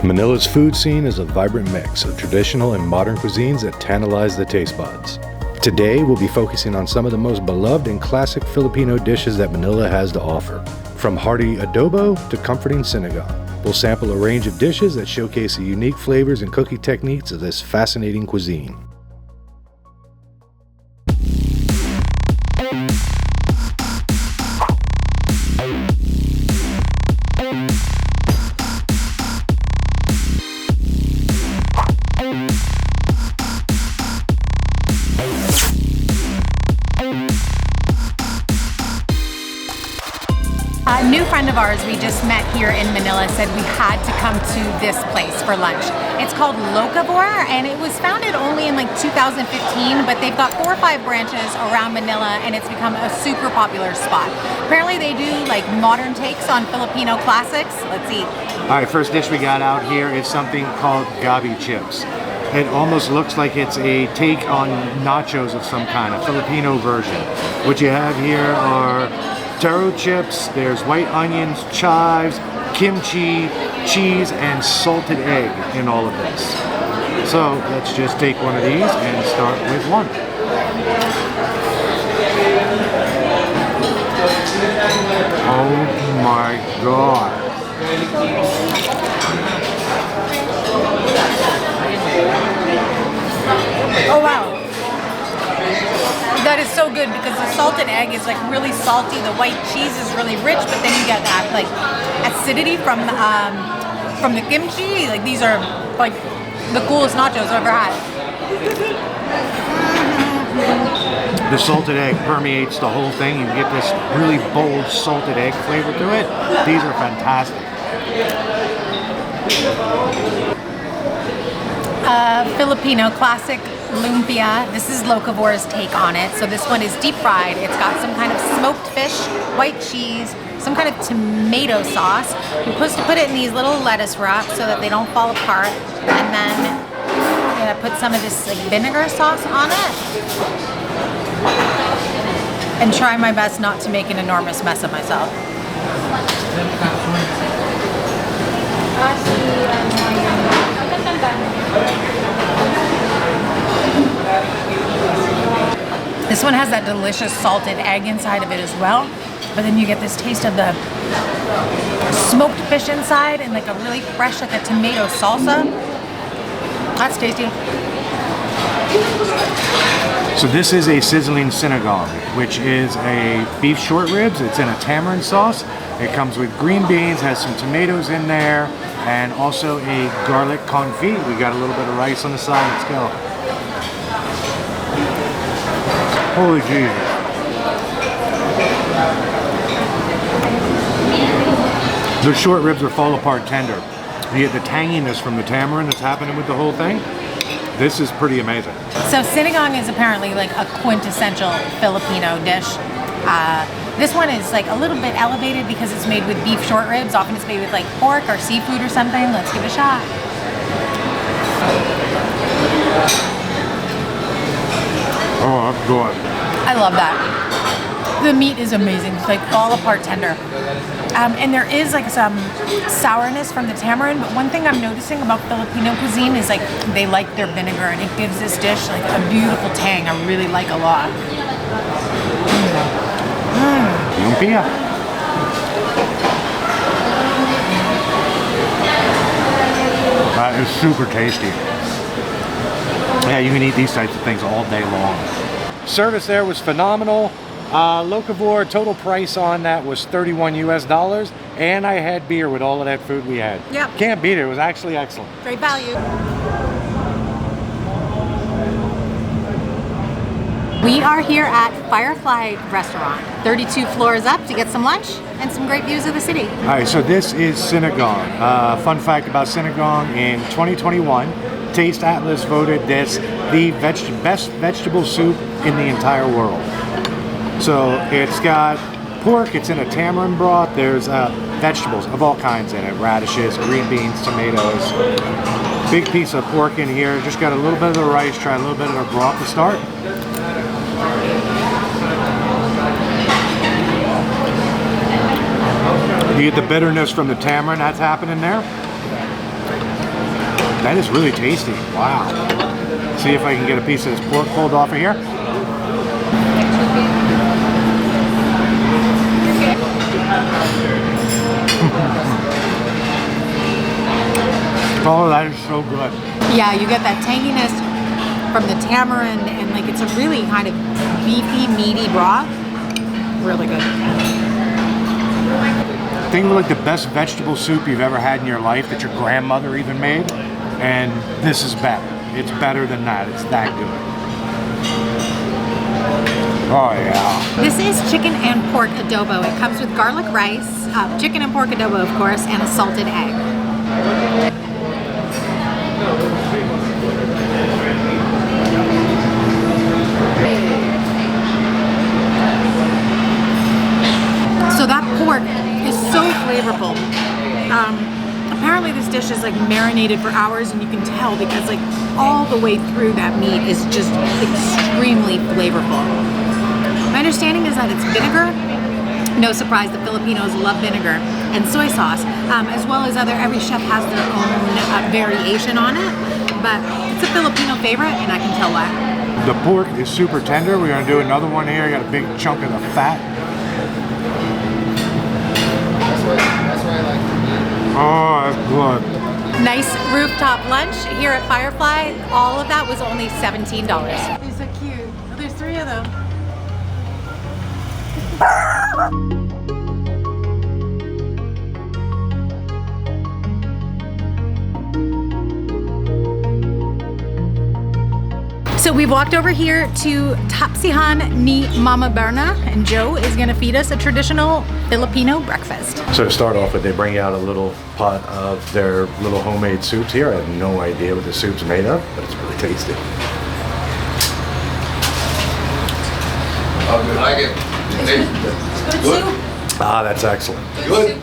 Manila's food scene is a vibrant mix of traditional and modern cuisines that tantalize the taste buds. Today, we'll be focusing on some of the most beloved and classic Filipino dishes that Manila has to offer. From hearty adobo to comforting sinigang, we'll sample a range of dishes that showcase the unique flavors and cooking techniques of this fascinating cuisine. A new friend of ours we just met here in Manila said we had to come to this place for lunch. It's called Locavore, and it was founded only in like 2015, but they've got 4 or 5 branches around Manila, and it's become a super popular spot. Apparently they do like modern takes on Filipino classics. Let's eat. All right, first dish we got out here is something called gabi chips. It almost looks like it's a take on nachos of some kind, a Filipino version. What you have here are taro chips, there's white onions, chives, kimchi, cheese, and salted egg in all of this. So let's just take one of these and start with one. Oh my God. Oh wow. That is so good because the salted egg is like really salty. The white cheese is really rich, but then you get that like acidity from the kimchi. Like these are like the coolest nachos I've ever had. The salted egg permeates the whole thing. You get this really bold salted egg flavor to it. These are fantastic. Filipino classic Lumpia. This is Locavore's take on it. So this one is deep fried. It's got some kind of smoked fish, white cheese, some kind of tomato sauce. You're supposed to put it in these little lettuce wraps so that they don't fall apart. And then I'm gonna put some of this like vinegar sauce on it. And try my best not to make an enormous mess of myself. This one has that delicious salted egg inside of it as well, but then you get this taste of the smoked fish inside and like a really fresh, like a tomato salsa. That's tasty. So this is a sizzling sinigang, which is a beef short ribs. It's in a tamarind sauce. It comes with green beans, has some tomatoes in there, and also a garlic confit. We got a little bit of rice on the side. Let's go. Holy Jesus. The short ribs are fall apart tender. You get the tanginess from the tamarind that's happening with the whole thing. This is pretty amazing. So sinigang is apparently like a quintessential Filipino dish. This one is like a little bit elevated because it's made with beef short ribs. Often it's made with like pork or seafood or something. Let's give it a shot. Oh, that's good. I love that. The meat is amazing. It's like fall apart tender. And there is like some sourness from the tamarind, but one thing I'm noticing about Filipino cuisine is like they like their vinegar, and it gives this dish like a beautiful tang I really like a lot. Lumpia. That is super tasty. Yeah, you can eat these types of things all day long. Service there was phenomenal. Locavore, total price on that was $31 US, and I had beer with all of that food we had. Yep. Can't beat it. It was actually excellent. Great value. We are here at Firefly Restaurant, 32 floors up to get some lunch and some great views of the city. All right, so this is Sinigang. Fun fact about Sinigang, in 2021, Taste Atlas voted this the best vegetable soup in the entire world. So it's got pork, it's in a tamarind broth, there's vegetables of all kinds in it, radishes, green beans, tomatoes. Big piece of pork in here, just got a little bit of the rice, try a little bit of the broth to start. You get the bitterness from the tamarind that's happening there. That is really tasty. Wow. See if I can get a piece of this pork pulled off of here. Oh, that is so good. Yeah, you get that tanginess from the tamarind, and like it's a really kind of beefy, meaty broth. Really good. Think of like the best vegetable soup you've ever had in your life that your grandmother even made, and this is better. It's better than that. It's that good. Oh yeah. This is chicken and pork adobo. It comes with garlic rice, chicken and pork adobo, of course, and a salted egg. So that pork is so flavorful. Apparently this dish is like marinated for hours, and you can tell because like all the way through that meat is just extremely flavorful. My understanding is that it's vinegar. No surprise, the Filipinos love vinegar and soy sauce, as well as every chef has their own variation on it, but it's a Filipino favorite, and I can tell why. The pork is super tender. We're gonna do another one here. Got a big chunk of the fat. Oh, that's good. Nice rooftop lunch here at Firefly. All of that was only $17. These are cute. Oh, there's 3 of them. So we've walked over here to Tapsihan ni Mama Berna, and Joe is gonna feed us a traditional Filipino breakfast. So to start off with, they bring out a little pot of their little homemade soups here. I have no idea what the soup's made of, but it's really tasty. Oh, I like it. Good Good. soup. Ah, that's excellent. Good.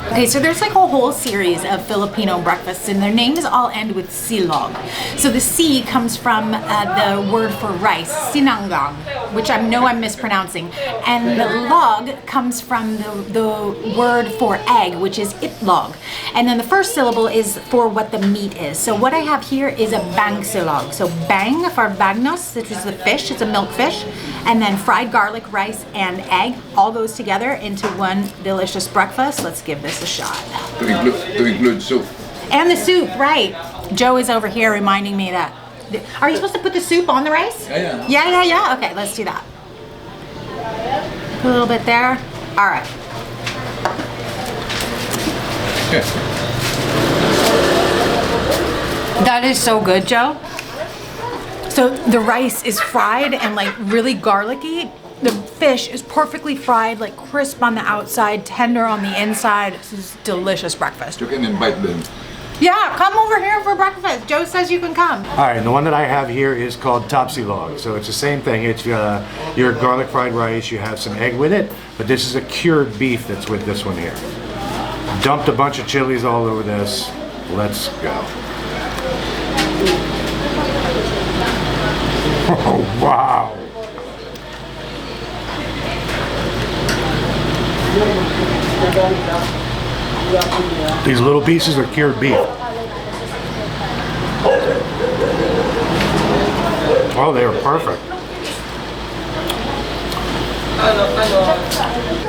Okay, so there's like a whole series of Filipino breakfasts, and their names all end with silog. So the C comes from the word for rice, Sinigang, which I know I'm mispronouncing, and the log comes from the word for egg, which is itlog. And then the first syllable is for what the meat is. So what I have here is a bang silog. So bang for bagnos, which is the fish, it's a milk fish, and then fried garlic, rice, and egg all goes together into one delicious breakfast. Let's give this a shot. To include soup. And the soup, right. Joe is over here reminding me that. Are you supposed to put the soup on the rice? Yeah. Yeah. Okay, let's do that. Put a little bit there. All right. Okay. That is so good, Joe. So the rice is fried and like really garlicky. The fish is perfectly fried, like crisp on the outside, tender on the inside. This is delicious breakfast. You can invite them. Yeah, come over here for breakfast. Joe says you can come. All right, and the one that I have here is called tapsilog. So it's the same thing. It's your garlic fried rice. You have some egg with it, but this is a cured beef that's with this one here. Dumped a bunch of chilies all over this. Let's go. Oh, wow. These little pieces are cured beef. Oh, they are perfect.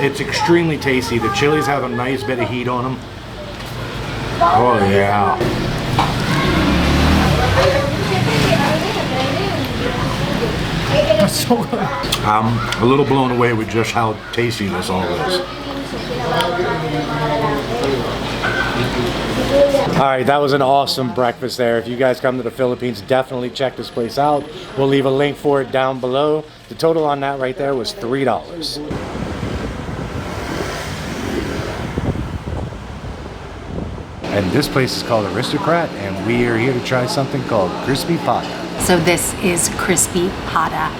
It's extremely tasty. The chilies have a nice bit of heat on them. Oh yeah. That's so good. I'm a little blown away with just how tasty this all is. All right, that was an awesome breakfast there. If you guys come to the Philippines, definitely check this place out. We'll leave a link for it down below. The total on that right there was $3. And this place is called Aristocrat, and we are here to try something called crispy pata. So this is crispy pata.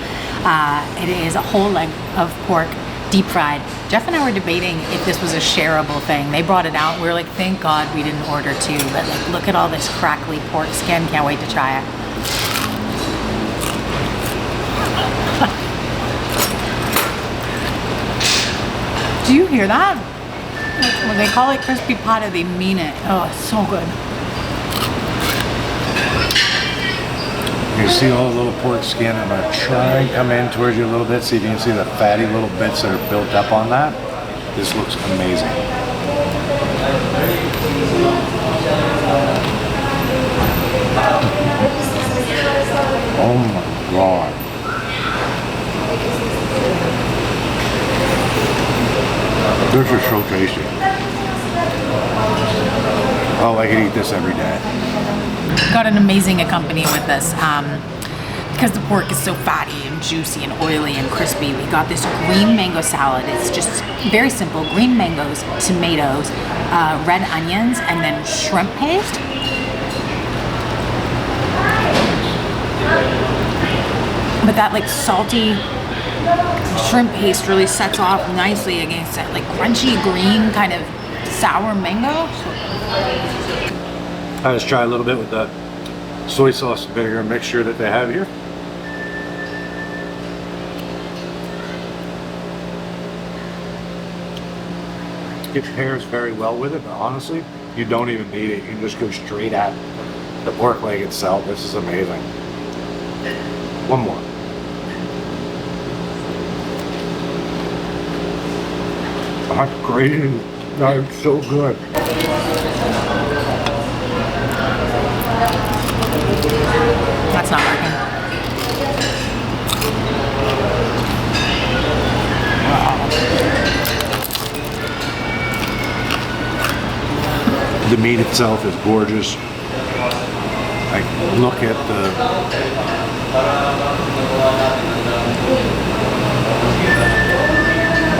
It is a whole leg of pork, deep fried. Jeff and I were debating if this was a shareable thing. They brought it out. We were like, thank God we didn't order 2. But like, look at all this crackly pork skin. Can't wait to try it. Do you hear that? When they call it crispy pata, they mean it. Oh, it's so good. You see all the little pork skin. I'm gonna try and come in towards you a little bit, see if you can see the fatty little bits that are built up on that. This looks amazing. Oh my God. This is so tasty. Oh, I could eat this every day. Got an amazing accompaniment with this. Because the pork is so fatty and juicy and oily and crispy, we got this green mango salad. It's just very simple. Green mangoes, tomatoes, red onions, and then shrimp paste. But that like salty shrimp paste really sets off nicely against that like crunchy green kind of sour mango. I just try a little bit with the soy sauce and vinegar mixture that they have here. It pairs very well with it, but honestly, you don't even need it. You can just go straight at the pork leg itself. This is amazing. One more. That's crazy. That's so good. That's not working. The meat itself is gorgeous. Like, look at the...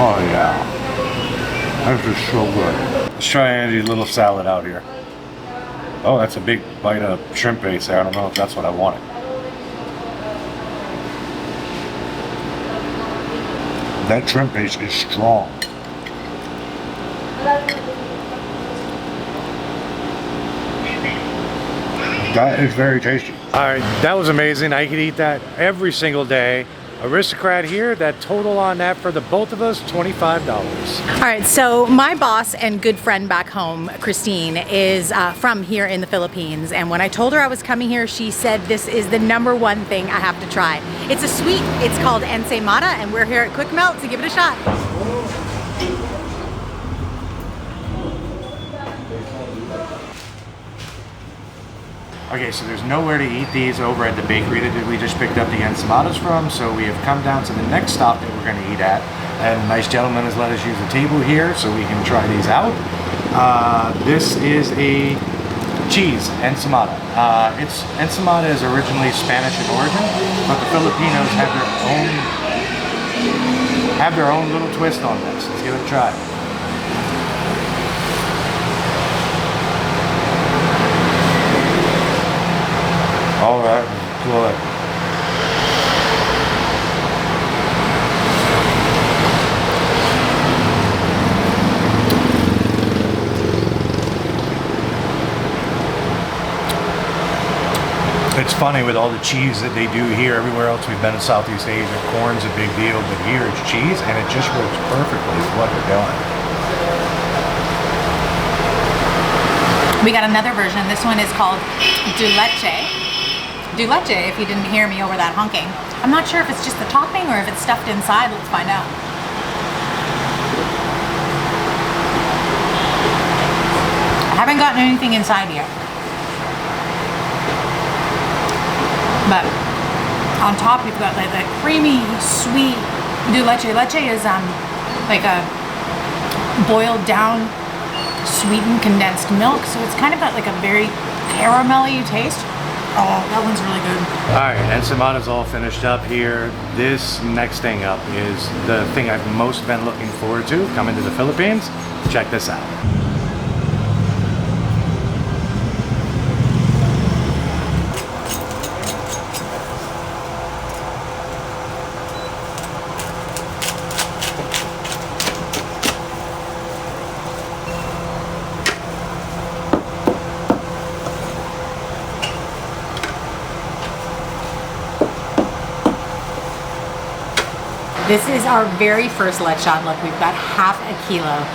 Oh yeah. This is so good. Let's try Angie's little salad out here. Oh, that's a big bite of shrimp paste there. I don't know if that's what I wanted. That shrimp paste is strong. That is very tasty. All right, that was amazing. I could eat that every single day. Aristocrat here, that total on that for the both of us, $25. All right, so my boss and good friend back home, Christine, is from here in the Philippines. And when I told her I was coming here, she said this is the #1 thing I have to try. It's a sweet, it's called ensaymada, and we're here at Quickmelt to give it a shot. Okay, so there's nowhere to eat these over at the bakery that we just picked up the ensaimadas from, so we have come down to the next stop that we're going to eat at, and a nice gentleman has let us use the table here so we can try these out. This is a cheese ensaimada. Ensaimada is originally Spanish in origin, but the Filipinos have their own little twist on this. Let's give it a try. All right, good. It's funny with all the cheese that they do here. Everywhere else we've been in Southeast Asia, corn's a big deal, but here it's cheese and it just works perfectly with what they're doing. We got another version. This one is called de leche. De leche, if you didn't hear me over that honking. I'm not sure if it's just the topping or if it's stuffed inside. Let's find out. I haven't gotten anything inside yet. But on top you've got like that creamy, sweet de leche. Leche is like a boiled down, sweetened condensed milk, so it's kind of got like a very caramelly taste. Oh, that one's really good. All right, ensaimada's all finished up here. This next thing up is the thing I've most been looking forward to coming to the Philippines. Check this out. This is our very first lechon. Look, we've got half a kilo.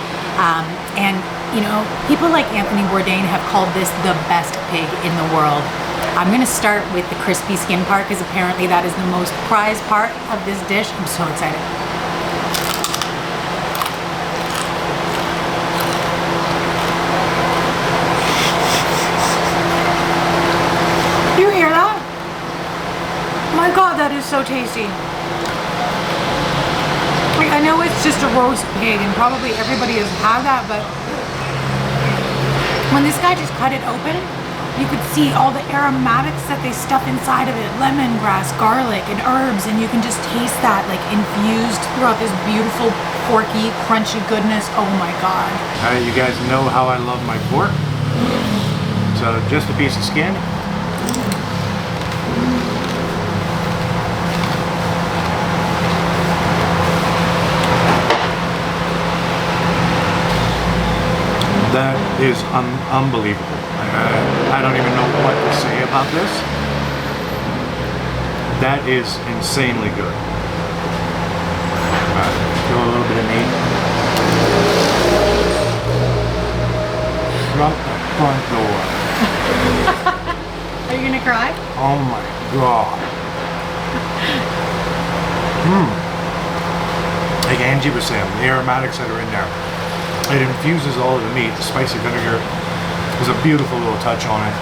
And You know, people like Anthony Bourdain have called this the best pig in the world. I'm gonna start with the crispy skin part because apparently that is the most prized part of this dish. I'm so excited. You hear that? My God, that is so tasty. Like, I know it's just a roast pig and probably everybody has had that, but when this guy just cut it open, you could see all the aromatics that they stuff inside of it, lemongrass, garlic, and herbs, and you can just taste that like infused throughout this beautiful porky, crunchy goodness. Oh my God. All right, you guys know how I love my pork. So just a piece of skin. That is unbelievable. I don't even know what to say about this. That is insanely good. Throw a little bit of meat. Shut the front door. Are you gonna cry? Oh my God. Like Angie was saying, the aromatics that are in there. It infuses all of the meat. The spicy vinegar is a beautiful little touch on it.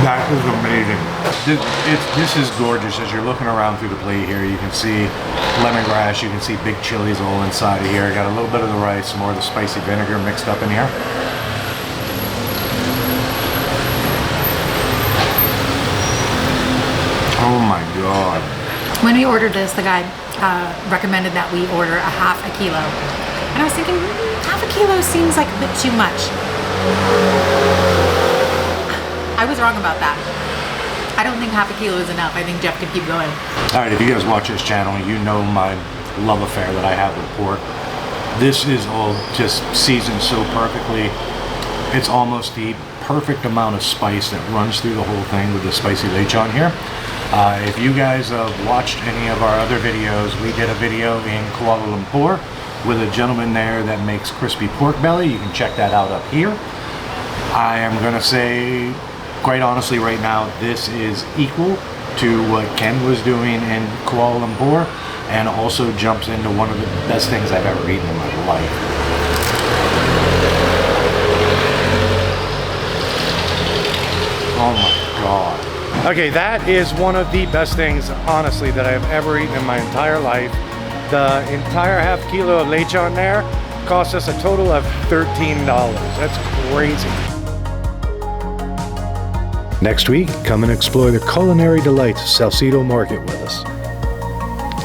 That is amazing. This is gorgeous. As you're looking around through the plate here, you can see lemongrass, you can see big chilies all inside of here. I got a little bit of the rice, some more of the spicy vinegar mixed up in here. Oh my God. When we ordered this, the guy recommended that we order a half a kilo. And I was thinking, half a kilo seems like a bit too much. I was wrong about that. I don't think half a kilo is enough. I think Geoff could keep going. All right, if you guys watch this channel, you know my love affair that I have with pork. This is all just seasoned so perfectly. It's almost the perfect amount of spice that runs through the whole thing with the spicy lechon here. If you guys have watched any of our other videos, we did a video in Kuala Lumpur with a gentleman there that makes crispy pork belly. You can check that out up here. I am gonna say, quite honestly right now, this is equal to what Ken was doing in Kuala Lumpur, and also jumps into one of the best things I've ever eaten in my life. Oh my God. Okay, that is one of the best things, honestly, that I have ever eaten in my entire life. The entire half kilo of lechon there cost us a total of $13. That's crazy. Next week, come and explore the culinary delights of Salcedo Market with us.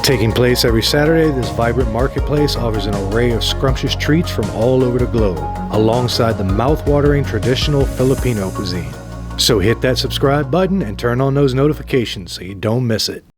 Taking place every Saturday, this vibrant marketplace offers an array of scrumptious treats from all over the globe, alongside the mouth-watering traditional Filipino cuisine. So hit that subscribe button and turn on those notifications so you don't miss it.